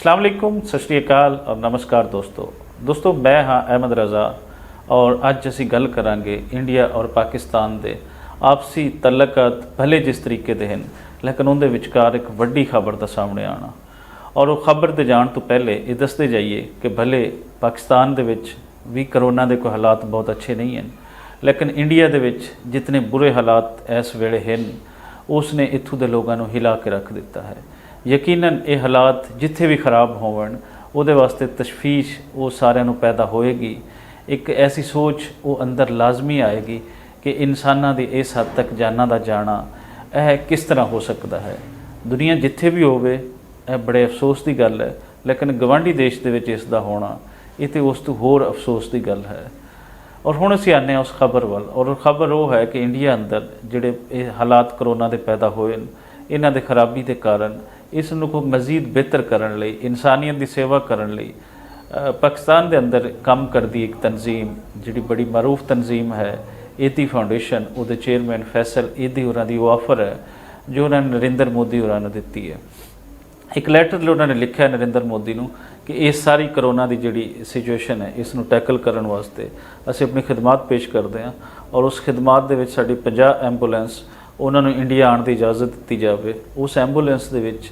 अस्सलाम वालेकुम, सत श्री अकाल और नमस्कार दोस्तों मैं हाँ अहमद रज़ा और अज असी गल करांगे इंडिया और पाकिस्तान दे आपसी तल्लकात भले जिस तरीके दे हैं लेकिन उनके विचकार एक वड्डी खबर का सामने आना और वो खबर ते जाण तो पहले ये दसते जाइए कि भले पाकिस्तान दे विच भी करोना के कोई हालात बहुत अच्छे नहीं हैं लेकिन इंडिया दे विच जितने बुरे हालात इस वेले हैं उसने इत्थों के लोगों को हिला के रख दिता है। यकीनन ये हालात जिथे भी खराब होवन उहदे वास्ते तशफीश वो सारिਆਂ ਨੂੰ पैदा होएगी। एक ऐसी सोच वो अंदर लाजमी आएगी कि इंसानां दी इस हद तक जाना दा जाना यह किस तरह हो सकता है। दुनिया जिथे भी होवे यह बड़े अफसोस की गल है लेकिन गवांढी देश दे विच इसदा होना ये तो उस तो होर अफसोस की गल है। और हुण असीं आने उस खबर वाल और खबर वो है कि इंडिया अंदर जिहड़े हालात करोना के पैदा होए इन्हां दे खराबी के कारण इस को मज़ीद बेहतर करने लई इंसानियत की सेवा करने लई पाकिस्तान के अंदर काम करती एक तंजीम जिहड़ी बड़ी मरूफ तंजीम है ईदी फाउंडेशन उहदे चेयरमैन फैसल ईदी होरां दी ऑफर है जो उन्होंने नरेंद्र मोदी होरां नूं दित्ती है। एक लैटर उन्होंने लिखा नरेंद्र मोदी नूं कि इस सारी करोना की जिहड़ी सिचुएशन है इसनूं टैकल करने वास्ते असीं अपनी खिदमात पेश करते हैं और उस खिदमात दे विच साडी 50 एंबूलेंस उन्होंने इंडिया आने की इजाज़त दी जाए। उस एंबूलेंस दे विच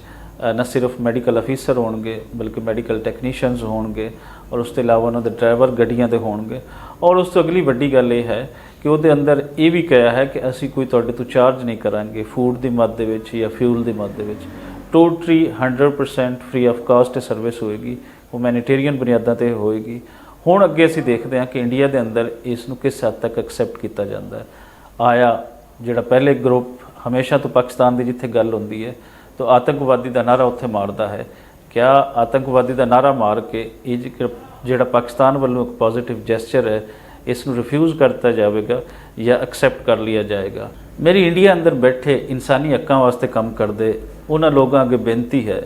न सिर्फ मैडिकल अफीसर होणगे बल्कि मैडिकल टैक्नीशियनस होणगे और उसके अलावा उन्होंने ड्राइवर गड्डियां दे होणगे। और उस तो अगली वड्डी गल ये है कि उहदे अंदर ये भी कहा है कि असी कोई तुहाडे तो चार्ज नहीं करांगे फूड की मद दे विच या फ्यूल की मद दे विच। Totally 100% free of cost service होएगी, ह्यूमैनिटेरियन बुनियादां ते होएगी। हुण अगे असीं देखते हैं कि इंडिया के अंदर इसनूं किस हद तक एक्सैप्ट किया जाता है। आया जिहड़ा पहले ग्रुप हमेशा तो पाकिस्तान की जिथे गल होंदी है तो आतंकवादी का नारा उत्थे मारता है, क्या आतंकवादी का नारा मार के जिहड़ा पाकिस्तान वालों एक पॉजिटिव जैसचर है इसनूं रिफ्यूज़ करता जाएगा या एक्सैप्ट कर लिया जाएगा। मेरी इंडिया अंदर बैठे इंसानी हकों वास्ते काम करते उन्होंने लोगों अगे बेनती है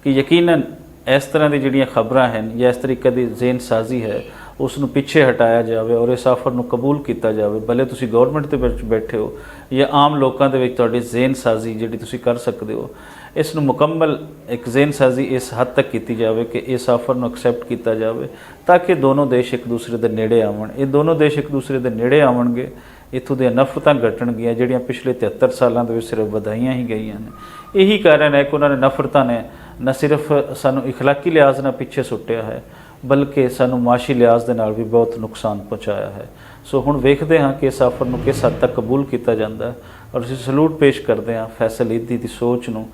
कि यकीनन इस तरह की जिहड़ियां खबरां हैं या इस तरीके की जेन साजी है उसनूं पिछे हटाया जाए और इस ऑफर नूं कबूल किया जाए। भले तुसीं गौरमेंट दे विच बैठे हो या आम लोगों के विच तुहाडी जेन साजी जिहड़ी तुसीं कर सकते हो इसनूं मुकम्मल एक जेन साजी इस हद तक की जाए कि इस ऑफर नूं एक्सैप्ट किया जाए ताकि दोनों देश एक दूसरे के नेड़े आवन। ये दोनों देश एक दूसरे के नेड़े आवणगे, इत्थों दी नफरतां घटणगियां जिहड़ियां पिछले 73 सालों के सिर्फ वधाइयां ही गईयां ने। यही कारण है कि उन्होंने नफरतां ने न सिर्फ सानू इखलाकी लिहाज नाल पिछे सुट्टिया है बल्कि सानू माशी लिहाज के नाल भी बहुत नुकसान पहुँचाया है। सो हुण वेखदे हाँ कि इस ऑफर नूं किस हद तक कबूल किया जाता है और असीं सलूट पेश करते हैं फैसल ईदी की सोच नूं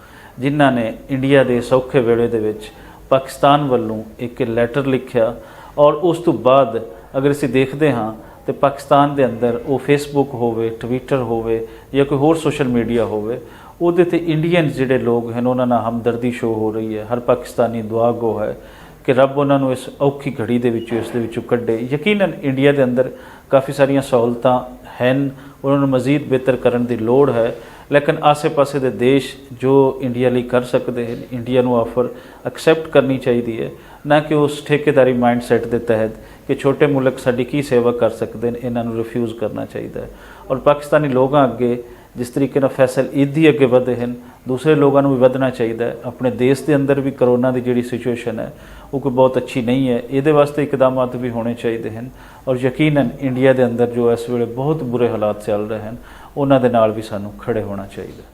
जिन्हां ने इंडिया के सौखे वेले दे विच पाकिस्तान वालों एक लैटर लिखिया। और उस तो बाद अगर असीं देखते हाँ तो पाकिस्तान के अंदर वो फेसबुक होवे ट्विटर होवे या कोई होर सोशल मीडिया होवे उहदे ते इंडियन जिहड़े लोग हैं उन्हां नाल हमदर्दी शो हो रही है। हर पाकिस्तानी दुआ गो है कि रब उन्होंने इस औखी घड़ी के विचों कढ़े। यकीनन इंडिया के अंदर काफ़ी सारिया सहूलतां हैं उन्होंने मज़ीद बेहतर करने की लोड़ है लेकिन आसे पासे के देश जो इंडिया लिए कर सकते हैं इंडिया को ऑफर एक्सैप्ट करनी चाहिए ना कि उस ठेकेदारी माइंड सैट के तहत कि छोटे मुल्क साडी की सेवा कर सकते हैं इन्हों रिफ्यूज़ करना चाहिए। और पाकिस्तानी लोगों अगे जिस तरीके नाल फैसल ईदी अगे वधे हैं दूसरे लोगों को भी वधना चाहिए। अपने देश के अंदर भी करोना की जिहड़ी सिचुएशन है वो कोई बहुत अच्छी नहीं है, ये वास्ते इकदाम भी होने चाहिए हैं। और यकीनन इंडिया के अंदर जो इस वेले बहुत बुरे हालात चल रहे हैं उन्होंने नाल भी सानू खड़े होना चाहिए।